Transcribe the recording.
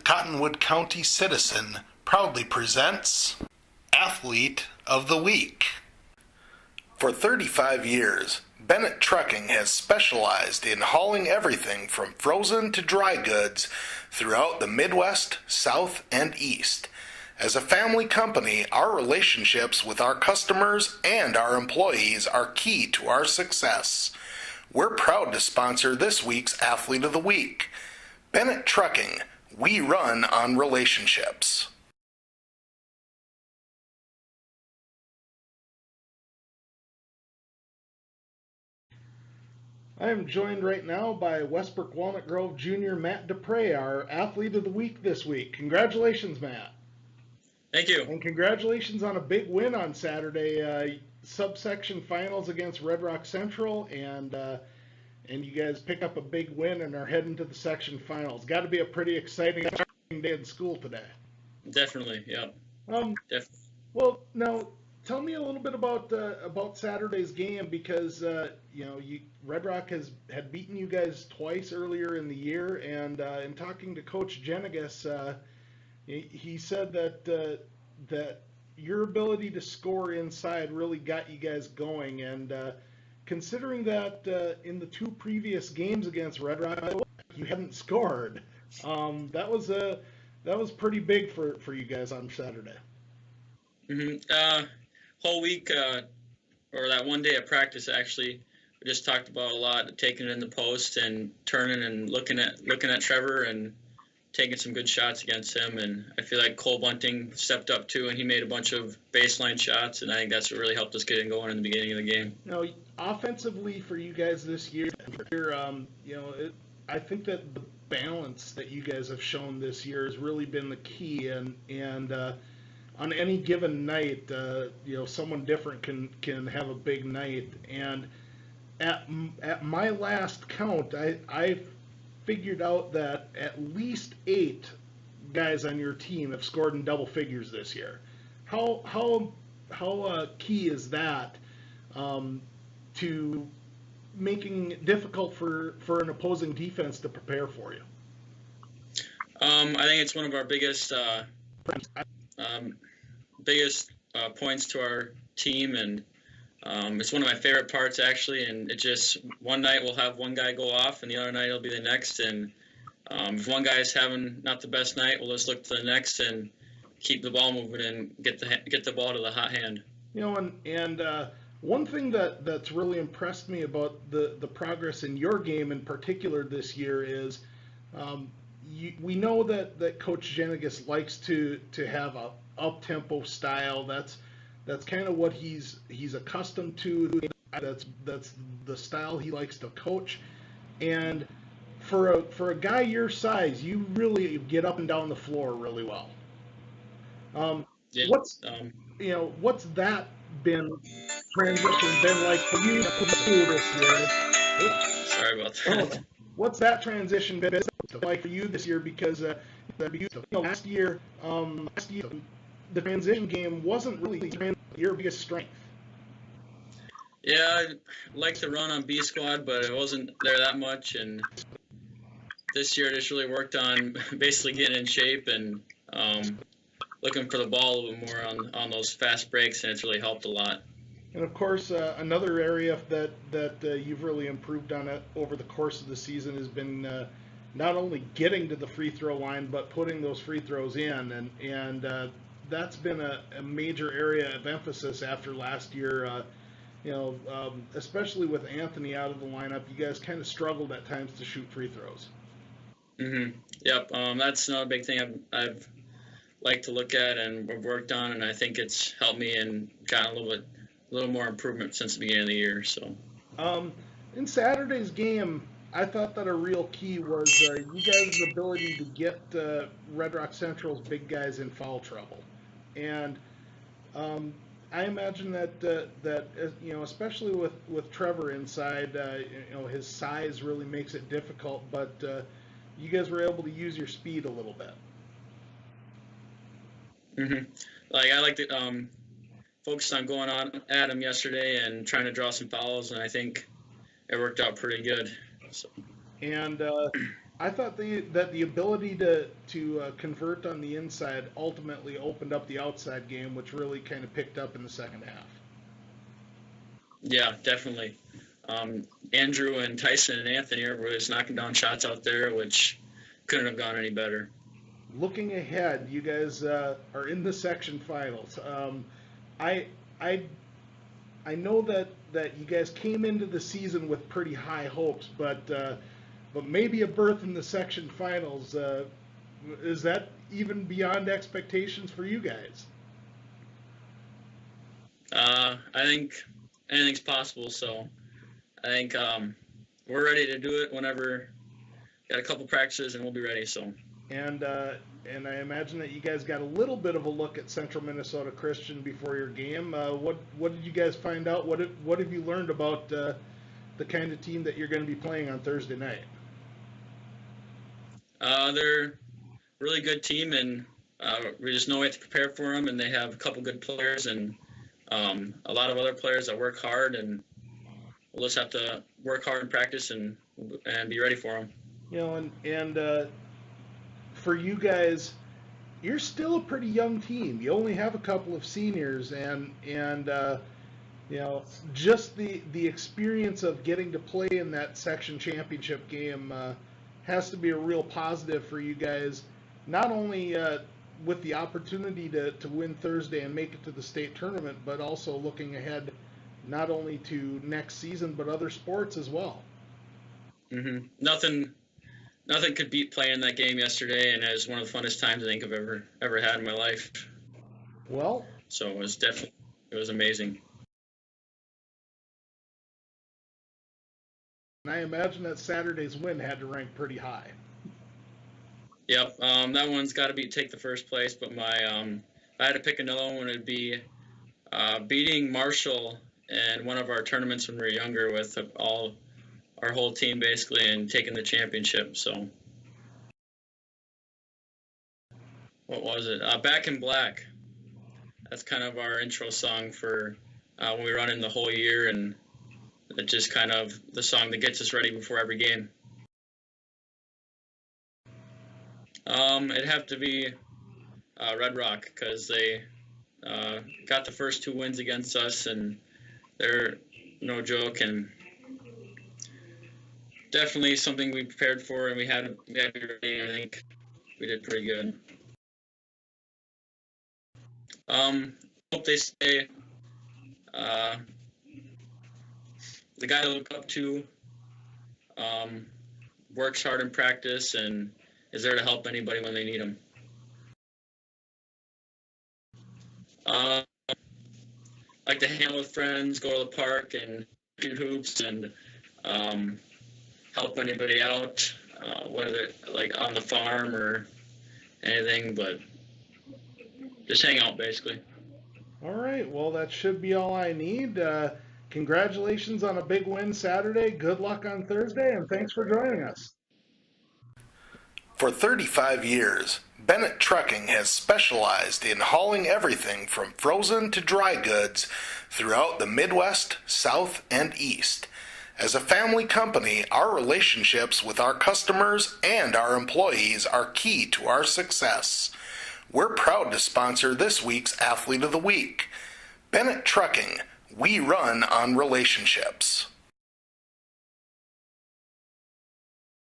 Cottonwood County Citizen proudly presents Athlete of the Week. For 35 years, Bennett Trucking has specialized in hauling everything from frozen to dry goods throughout the Midwest, South, and East. As a family company, our relationships with our customers and our employees are key to our success. We're proud to sponsor this week's Athlete of the Week. Bennett Trucking, we run on relationships. I am joined right now by Westbrook Walnut Grove Junior Matt Deprez, our Athlete of the Week this week. Congratulations, Matt. Thank you. And congratulations on a big win on Saturday. Subsection finals against Red Rock Central, and you guys pick up a big win and are heading to the section finals. Got to be a pretty exciting day in school today. Definitely, yeah. Definitely. Well, now tell me a little bit about Saturday's game, because Red Rock had beaten you guys twice earlier in the year, and in talking to Coach Jenigas, he said that your ability to score inside really got you guys going, and considering that in the two previous games against Red Rock you hadn't scored, that was pretty big for you guys on Saturday. Whole week, or that one day of practice, actually, we just talked about a lot, taking it in the post and turning and looking at Trevor and taking some good shots against him. And I feel like Cole Bunting stepped up too, and he made a bunch of baseline shots, and I think that's what really helped us get going in the beginning of the game. Now, offensively for you guys this year, I think that the balance that you guys have shown this year has really been the key, and on any given night, someone different can have a big night. And at my last count, I figured out that at least 8 guys on your team have scored in double figures this year. How key is that to making it difficult for an opposing defense to prepare for you? I think it's one of our biggest points to our team, and it's one of my favorite parts, actually. And it just, one night we'll have one guy go off, and the other night it'll be the next. And if one guy is having not the best night, we'll just look to the next and keep the ball moving and get the ball to the hot hand. And one thing that's really impressed me about the progress in your game in particular this year is we know that Coach Jenigas likes to have a up-tempo style. That's kind of what he's accustomed to. That's the style he likes to coach. And for a guy your size, you really get up and down the floor really well. Yeah. What's that transition been like for you this year? Sorry about that. What's that transition been like for you this year? Because last year the transition game wasn't really your biggest strength. Yeah, I like to run on B squad, but it wasn't there that much. And this year, I just really worked on basically getting in shape and looking for the ball a little bit more on those fast breaks, and it's really helped a lot. And of course, another area that you've really improved on it over the course of the season has been not only getting to the free throw line, but putting those free throws in, and that's been a major area of emphasis after last year. Especially with Anthony out of the lineup, you guys kind of struggled at times to shoot free throws. Yep. That's another big thing I've liked to look at and I've worked on, and I think it's helped me and gotten a little more improvement since the beginning of the year. So, in Saturday's game, I thought that a real key was you guys' ability to get Red Rock Central's big guys in foul trouble, and I imagine that especially with Trevor inside, his size really makes it difficult. But you guys were able to use your speed a little bit. Like, I like to focus on going on at him yesterday and trying to draw some fouls, and I think it worked out pretty good. So. And I thought that the ability to convert on the inside ultimately opened up the outside game, which really kind of picked up in the second half. Yeah, definitely. Andrew and Tyson and Anthony were just knocking down shots out there, which couldn't have gone any better. Looking ahead, you guys are in the section finals. I I I know that you guys came into the season with pretty high hopes, but maybe a berth in the section finals. Is that even beyond expectations for you guys? I think anything's possible, so I think we're ready to do it whenever. Got a couple practices and we'll be ready. So. And I imagine that you guys got a little bit of a look at Central Minnesota Christian before your game. What did you guys find out? What have you learned about the kind of team that you're going to be playing on Thursday night? They're a really good team, and we just know we have to prepare for them. And they have a couple good players and a lot of other players that work hard, and we'll just have to work hard in practice and be ready for them. You know, and for you guys, you're still a pretty young team. You only have a couple of seniors, and you know, just the experience of getting to play in that section championship game has to be a real positive for you guys. Not only with the opportunity to win Thursday and make it to the state tournament, but also looking ahead not only to next season but other sports as well. Mm-hmm. Nothing could beat playing that game yesterday, and it was one of the funnest times I think I've ever had in my life. Well, so it was amazing. And I imagine that Saturday's win had to rank pretty high. Yep, that one's got to take the first place. But if I had to pick another one, it'd be beating Marshall in one of our tournaments when we were younger with our whole team basically, and taking the championship. So, what was it? Back in Black. That's kind of our intro song for when we run in the whole year, and it's just kind of the song that gets us ready before every game. It'd have to be Red Rock, because they got the first 2 wins against us, and they're no joke, and definitely something we prepared for, and we had to be ready. I think we did pretty good. Hope they stay. The guy to look up to, works hard in practice, and is there to help anybody when they need him. Like to hang out with friends, go to the park and shoot hoops, and help anybody out, whether like on the farm or anything, but just hang out basically. All right, well, that should be all I need. Congratulations on a big win Saturday. Good luck on Thursday, and thanks for joining us. For 35 years, Bennett Trucking has specialized in hauling everything from frozen to dry goods throughout the Midwest, South, and East. As a family company, our relationships with our customers and our employees are key to our success. We're proud to sponsor this week's Athlete of the Week. Bennett Trucking, we run on relationships.